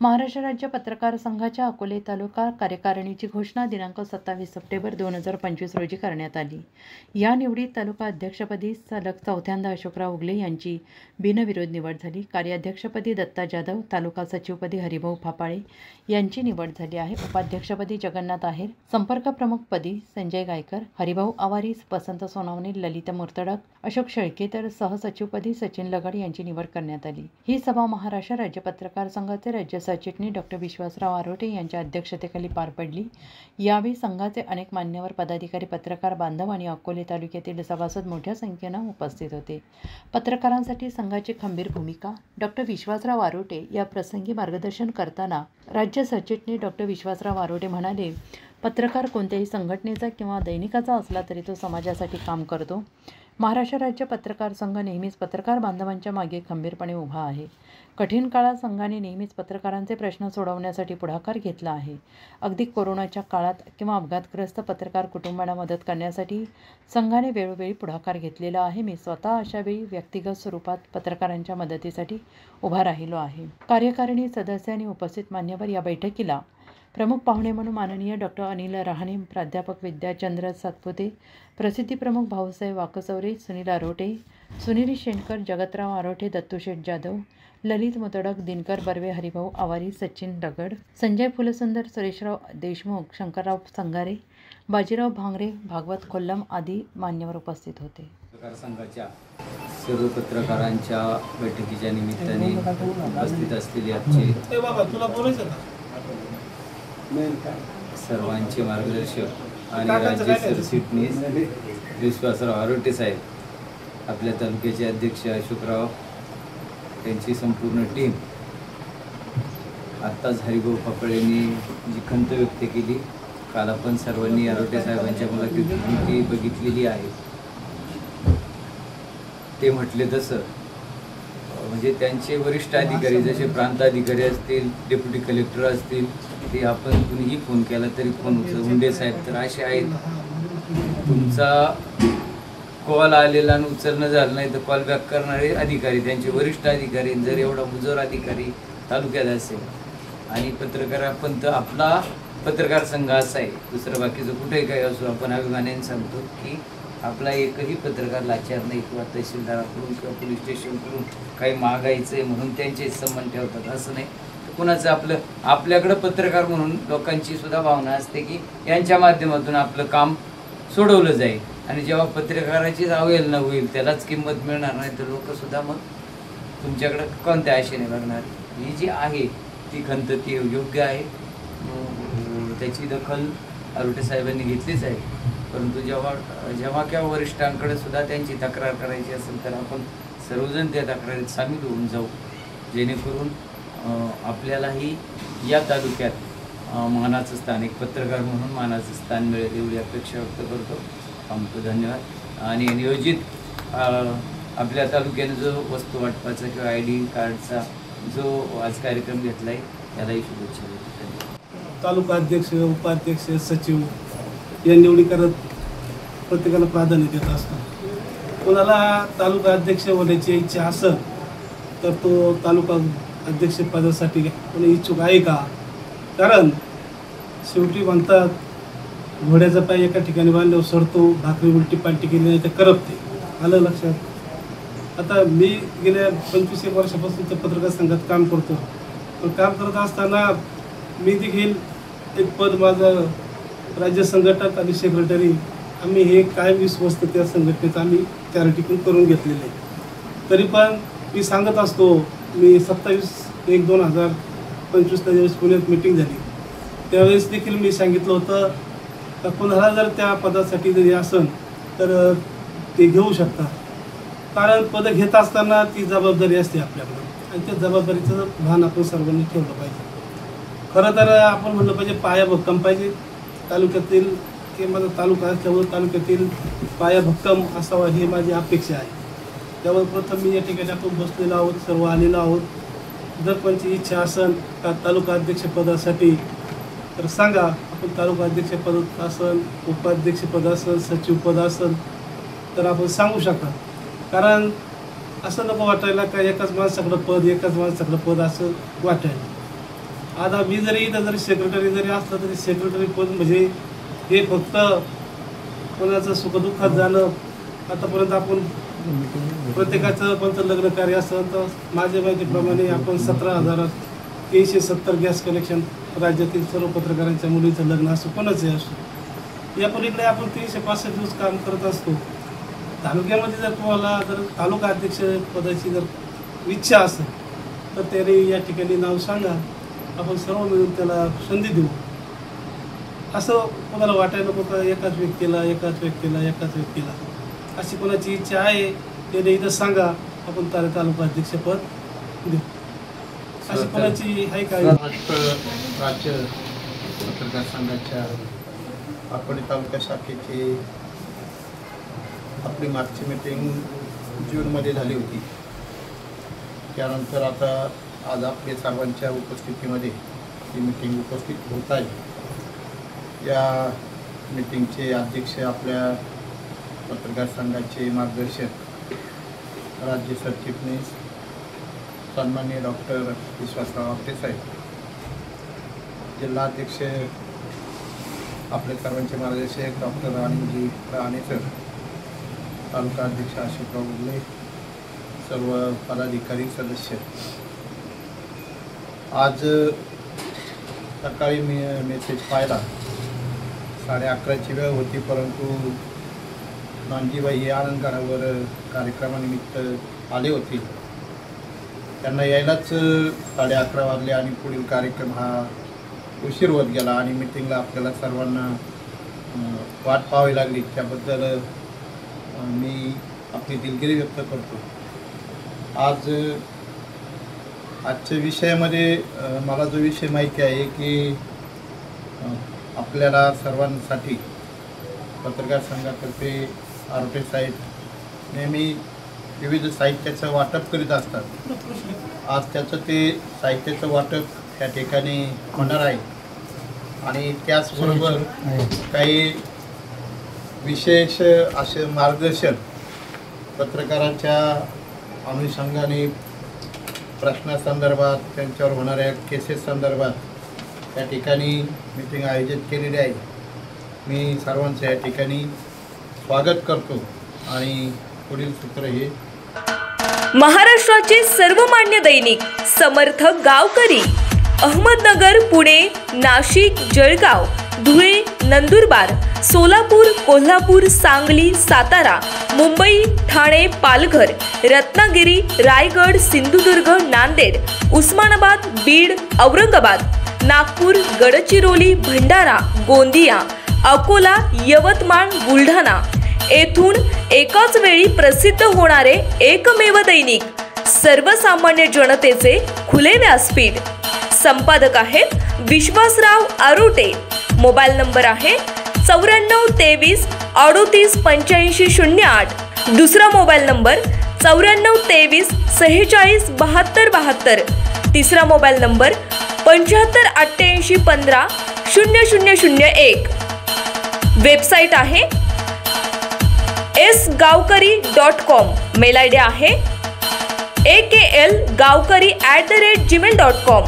महाराष्ट्र राज्य पत्रकार संघाच्या अकोले तालुका कार्यकारिणीची घोषणा दिनांक 27 सप्टेंबर 2025 रोजी करण्यात आली। या निवडीत तालुका अध्यक्षपदी सलग चौथ्यांदा अशोकराव उगले यांची बिनविरोध निवड झाली। कार्याध्यक्षपदी दत्ता जाधव, तालुका सचिवपदी हरिभाऊ फापाळे यांची निवड झाली आहे। उपाध्यक्षपदी जगन्नाथ आहेर, संपर्क प्रमुखपदी संजय गायकर, हरिभाऊ आवारी, वसंत सोनावणे, ललित मुर्तडक, अशोक शेळके तर सहसचिवपदी सचिन लगड यांची निवड करण्यात आली। ही सभा महाराष्ट्र राज्य पत्रकार संघाचे राज्य सरचिटणीस डॉ. विश्वासराव आरोटे यांच्या अध्यक्षतेखाली पार पडली। यावेळी संघाचे अनेक मान्यवर पदाधिकारी, पत्रकार बांधव आणि अकोले तालुक्यातील सभासद मोठ्या संख्येने उपस्थित होते। पत्रकारांसाठी संघाची खंबीर भूमिका डॉ. विश्वासराव आरोटे या प्रसंगी मार्गदर्शन करताना राज्य सरचिटणीस डॉ. विश्वासराव आरोटे म्हणाले, पत्रकार कोणत्याही संघटनेचा किंवा दैनिकाचा असला तरी तो समाजासाठी काम करतो। महाराष्ट्र राज्य पत्रकार संघ नेहमीच पत्रकार बांधवांच्या मागे खंबीरपणे उभा आहे। कठीण काळात संघाने नेहमीच पत्रकारांचे प्रश्न सोडवण्यासाठी पुढाकार घेतला आहे। अगदी कोरोनाच्या काळात किंवा अपघातग्रस्त पत्रकार कुटुंबांना मदत करण्यासाठी संघाने वेळोवेळी पुढाकार घेतलेला आहे। मी स्वतः अशा वेळी व्यक्तिगत स्वरूपात पत्रकारांच्या मदतीसाठी उभा राहिलो आहे। कार्यकारिणी सदस्य आणि उपस्थित मान्यवर या बैठकीला प्रमुख पाहुणे म्हणून माननीय डॉ. अनिल रहाणे, प्राध्यापक विद्याचंद्र सातपुते, प्रसिद्धी प्रमुख भाऊसाहेब वाकचौरे, सुनील आरोटे, सुनील शेणकर, जगतराव आरोटे, दत्तूशेठ जाधव, ललित मुतडक, दिनकर बर्वे, हरिभाऊ आवारी, सचिन लगड, संजय फुलसुंदर, सुरेशराव देशमुख, शंकरराव संगारे, बाजीराव भांगरे, भागवत कोल्लम आदी मान्यवर उपस्थित होते। पत्रकार संघाच्या सर्व पत्रकारांच्या बैठकीच्या निमित्ताने उपस्थित असलेले आमचे सर्वांचे मार्गदर्शक आणि राज्य सरचिटणीस विश्वासराव आरोटे साहेब, आपल्या तालुक्याचे अध्यक्ष अशोकराव, त्यांची संपूर्ण टीम, आत्ताच हरिभाऊ फापाळेंनी जी खंत व्यक्त केली, काल आपण सर्वांनी आरोटे साहेबांच्या मुलाखती बघितलेली आहे। ते म्हटले तसं म्हणजे त्यांचे वरिष्ठ अधिकारी जसे प्रांताधिकारी असतील, डेप्युटी कलेक्टर असतील, ते आपण कुणीही फोन केला तरी फोन हुंडे साहेब तर असे आहेत, तुमचा कॉल आलेला आणि उचलणं झालं नाही तर कॉल बॅक करणारे अधिकारी, त्यांचे वरिष्ठ अधिकारी, जर एवढा मुजोर अधिकारी तालुक्यात असेल आणि पत्रकार आपण तर आपला पत्रकार संघ असा आहे, दुसरं बाकीचं कुठेही काही असो, आपण अभिमानाने सांगतो की आपला एकही पत्रकार लाचार नाही किंवा तहसीलदाराकडून किंवा पोलीस स्टेशनकडून काही मागायचं आहे म्हणून त्यांचे संबंध ठेवतात असं नाही। कुणाचं आपल्याकडं पत्रकार म्हणून लोकांची सुद्धा भावना असते की यांच्या माध्यमातून आपलं काम सोडवलं जाईल आणि जेव्हा पत्रकाराचीच अवहेलना होईल, त्यालाच किंमत मिळणार नाही तर लोकसुद्धा मग तुमच्याकडं कोणत्या आशेने बघणार। ही जी आहे ती खंत ती योग्य आहे, त्याची दखल आरोटे साहेबांनी घेतलीच आहे, परंतु जेव्हा केव्हा वरिष्ठांकडे सुद्धा त्यांची तक्रार करायची असेल तर आपण सर्वजण त्या तक्रारीत सामील होऊन जाऊ, जेणेकरून आपल्यालाही या तालुक्यात मानाचं स्थान, एक पत्रकार म्हणून मानाचं स्थान मिळेल एवढी अपेक्षा व्यक्त करतो। आमचं धन्यवाद। आणि नियोजित आपल्या तालुक्याने जो वस्तू वाटपाचा किंवा ID कार्डचा जो आज कार्यक्रम घेतला आहे त्यालाही शुभेच्छा देतो। तालुका अध्यक्ष, उपाध्यक्ष, सचिव या निवडी करत प्रत्येकाला प्राधान्य देत असतो। कोणाला तालुका अध्यक्ष होण्याची इच्छा असेल तर तो तालुका अध्यक्षपदासाठी कोणी इच्छुक आहे का? कारण शेवटी म्हणतात, घोड्याचा पाय एका ठिकाणी बांधल्यावर सरतो, भाकरी उलटी पालटी केली नाही तर करपते। आलं लक्षात? आता मी गेल्या 25 वर्षापासून तर पत्रकार संघात काम करतो, पण काम करत असताना मी देखील एक पद माझं राज्य संघटक आणि सेक्रेटरी, आम्ही हे कायम विश्वस्त त्या संघटनेचं आम्ही चॅरिटीकडून करून घेतलेलं आहे। तरी पण मी सांगत असतो, मी 27/1/2025 ज्यावेळेस पुण्यात मीटिंग झाली त्यावेळेस देखील मी सांगितलं होतं तर कोणाला जर त्या पदासाठी जरी असेल तर ते घेऊ शकता, कारण पदं घेत असताना ती जबाबदारी असते आपल्याकडं आणि त्या जबाबदारीचं भान आपण सर्वांनी ठेवलं पाहिजे। खरं तर आपण म्हणलं पाहिजे पाया भक्कम पाहिजे तालुक्यातील, की माझा तालुका असल्यामुळे तालुक्यातील पाया भक्कम असावा ही माझी अपेक्षा आहे। त्यामुळे प्रथम मी या ठिकाणी आपण बसलेलो आहोत, सर्व आलेलो आहोत। जर कोणची इच्छा असेल का तालुका अध्यक्षपदासाठी तर सांगा, आपण तालुका अध्यक्षपद असेल, उपाध्यक्षपद असेल, सचिवपद असेल तर आपण सांगू शकता। कारण असं नको वाटायला का एकाच माणसाकडं पद असं वाटायला। आता मी जरी इथं जरी सेक्रेटरी जरी असलं तरी सेक्रेटरी पण म्हणजे हे फक्त कोणाचं सुखदुःखात जाणं. आतापर्यंत आपण प्रत्येकाचं कोणतं लग्न कार्य असेल तर माझ्या माहितीप्रमाणे आपण 17,370 गॅस कनेक्शन राज्यातील सर्व पत्रकारांच्या मुलीचं लग्न असो कोणाचंही असो या पलीकडे आपण 365 दिवस काम करत असतो. तालुक्यामध्ये जर तुम्हाला जर तालुका अध्यक्ष पदाची जर इच्छा असेल तर त्याने या ठिकाणी नाव सांगा, आपण सर्व मिळून त्याला संधी देऊ. असं कोणाला वाटायला नको का एकाच व्यक्तीला अशी कोणाची इच्छा आहे त्याने इथं सांगा, आपण तालुका अध्यक्षपद देऊ. अशी कोणाची आहे काय? राज्य पत्रकार संघाच्या अकोले तालुका शाखेची आपली मागची मीटिंग जूनमध्ये झाली होती. त्यानंतर आता आज आपल्या सर्वांच्या उपस्थितीमध्ये ही मीटिंग उपस्थित होत आहे. या मीटिंगचे अध्यक्ष आपल्या पत्रकार संघाचे मार्गदर्शक राज्य सरचिटणीस सन्माननीय डॉक्टर विश्वासराव आपटे साहेब, जिल्हाध्यक्ष आपल्या सर्वांचे मार्गदर्शक डॉक्टर राणीजी राणे सर, तालुका अध्यक्ष अशोकराव उगले, सर्व पदाधिकारी सदस्य. आज सकाळी मी मेसेज पाहिला, 11:30ची वेळ होती, परंतु नानजीबाई हे आनंदगडावर कार्यक्रमानिमित्त आले होते. त्यांना यायलाच 11:30 वाजले आणि पुढील कार्यक्रम हा उशीर होत गेला आणि मिटिंगला आपल्याला सर्वांना वाट पाहावी लागली. त्याबद्दल मी आपली दिलगिरी व्यक्त करतो. आजच्या विषयामध्ये मला जो विषय माहिती आहे की आपल्याला सर्वांसाठी पत्रकार संघातर्फे आरोटे साहेब नेहमी विविध साहित्याचं वाटप करीत असतात. आज त्याचं ते साहित्याचं वाटप या ठिकाणी होणार आहे आणि त्याचबरोबर काही विशेष असे मार्गदर्शन पत्रकारांच्या अनुषंगाने प्रश्नासंदर्भात, त्यांच्यावर होणाऱ्या केसेस संदर्भात या ठिकाणी मीटिंग आयोजित केलेली आहे. मी सर्वांचं या ठिकाणी स्वागत करतो आणि पुढील सूत्र हे महाराष्ट्राचे सर्वमान्य दैनिक समर्थ गावकरी अहमदनगर, पुणे, नाशिक, जळगाव, धुळे, नंदुरबार, सोलापूर, कोल्हापूर, सांगली, सातारा, मुंबई, ठाणे, पालघर, रत्नागिरी, रायगड, सिंधुदुर्ग, नांदेड, उस्मानाबाद, बीड, औरंगाबाद, नागपूर, गडचिरोली, भंडारा, गोंदिया, अकोला, यवतमाळ, बुलढाणा येथून एकाच वेळी प्रसिद्ध होणारे एकमेव दैनिक, सर्वसामान्य जनतेचे खुले व्यासपीठ. संपादक आहेत विश्वासराव आरोटे. मोबाईल नंबर आहे 9423 38 85 08. दुसरा मोबाईल नंबर 9423 46 72 72. तिसरा मोबाईल नंबर 75 88 15 0001. वेबसाईट आहे sgavkari.com. मेल आयडी आहे akl gavkari@gmail.com.